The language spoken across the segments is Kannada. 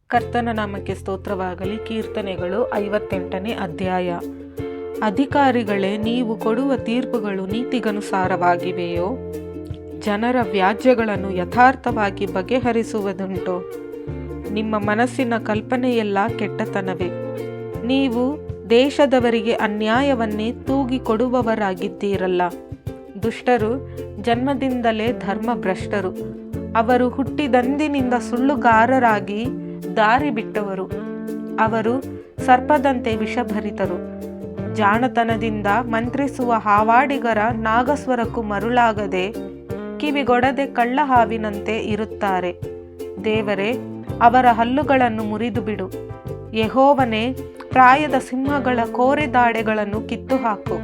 ಕರ್ತನ ನಾಮಕ್ಕೆ ಸ್ತೋತ್ರವಾಗಲಿ. ಕೀರ್ತನೆಗಳು 58ನೇ ಅಧ್ಯಾಯ. ಅಧಿಕಾರಿಗಳೇ, ನೀವು ಕೊಡುವ ತೀರ್ಪುಗಳು ನೀತಿಗನುಸಾರವಾಗಿವೆಯೋ? ಜನರ ವ್ಯಾಜ್ಯಗಳನ್ನು ಯಥಾರ್ಥವಾಗಿ ಬಗೆಹರಿಸುವುದುಂಟೋ? ನಿಮ್ಮ ಮನಸ್ಸಿನ ಕಲ್ಪನೆಯೆಲ್ಲ ಕೆಟ್ಟತನವೇ. ನೀವು ದೇಶದವರಿಗೆ ಅನ್ಯಾಯವನ್ನೇ ತೂಗಿ ಕೊಡುವವರಾಗಿದ್ದೀರಲ್ಲ. ದುಷ್ಟರು ಜನ್ಮದಿಂದಲೇ ಧರ್ಮಭ್ರಷ್ಟರು. ಅವರು ಹುಟ್ಟಿದಂದಿನಿಂದ ಸುಳ್ಳುಗಾರರಾಗಿ ದಾರಿ ಬಿಟ್ಟವರು. ಅವರು ಸರ್ಪದಂತೆ ವಿಷಭರಿತರು. ಜಾಣತನದಿಂದ ಮಂತ್ರಿಸುವ ಹಾವಾಡಿಗರ ನಾಗಸ್ವರಕ್ಕೂ ಮರುಳಾಗದೆ ಕಿವಿಗೊಡದೆ ಕಳ್ಳ ಹಾವಿನಂತೆ ಇರುತ್ತಾರೆ. ದೇವರೇ, ಅವರ ಹಲ್ಲುಗಳನ್ನು ಮುರಿದು ಬಿಡು. ಯೆಹೋವನೇ, ಪ್ರಾಯದ ಸಿಂಹಗಳ ಕೋರೆದಾಡೆಗಳನ್ನು ಕಿತ್ತು ಹಾಕು.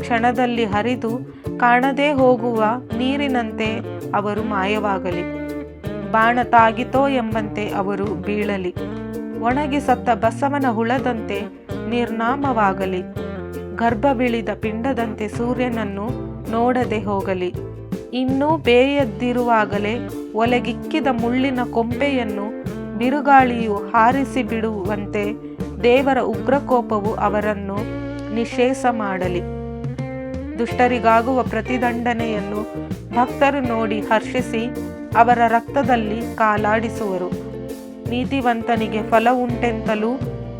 ಕ್ಷಣದಲ್ಲಿ ಹರಿದು ಕಾಣದೇ ಹೋಗುವ ನೀರಿನಂತೆ ಅವರು ಮಾಯವಾಗಲಿ. ಬಾಣ ತಾಗಿತೋ ಎಂಬಂತೆ ಅವರು ಬೀಳಲಿ. ಒಣಗಿ ಸತ್ತ ಬಸವನ ಹುಳದಂತೆ ನಿರ್ನಾಮವಾಗಲಿ. ಗರ್ಭವಿಳಿದ ಪಿಂಡದಂತೆ ಸೂರ್ಯನನ್ನು ನೋಡದೆ ಹೋಗಲಿ. ಇನ್ನೂ ಬೇಯದ್ದಿರುವಾಗಲೇ ಒಲೆಗಿಕ್ಕಿದ ಮುಳ್ಳಿನ ಕೊಂಪೆಯನ್ನು ಬಿರುಗಾಳಿಯು ಹಾರಿಸಿ ಬಿಡುವಂತೆ ದೇವರ ಉಗ್ರಕೋಪವು ಅವರನ್ನು ನಿಶ್ಶೇಷ ಮಾಡಲಿ. ದುಷ್ಟರಿಗಾಗುವ ಪ್ರತಿದಂಡನೆಯನ್ನು ಭಕ್ತರು ನೋಡಿ ಹರ್ಷಿಸಿ ಅವರ ರಕ್ತದಲ್ಲಿ ಕಾಲಾಡಿಸುವರು. ನೀತಿವಂತನಿಗೆ ಫಲ ಉಂಟೆಂತಲೂ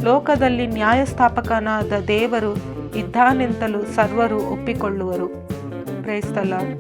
ಲೋಕದಲ್ಲಿ ನ್ಯಾಯಸ್ಥಾಪಕನಾದ ದೇವರು ಇದ್ದಾನೆಂತಲೂ ಸರ್ವರು ಒಪ್ಪಿಕೊಳ್ಳುವರು. Praise the lord.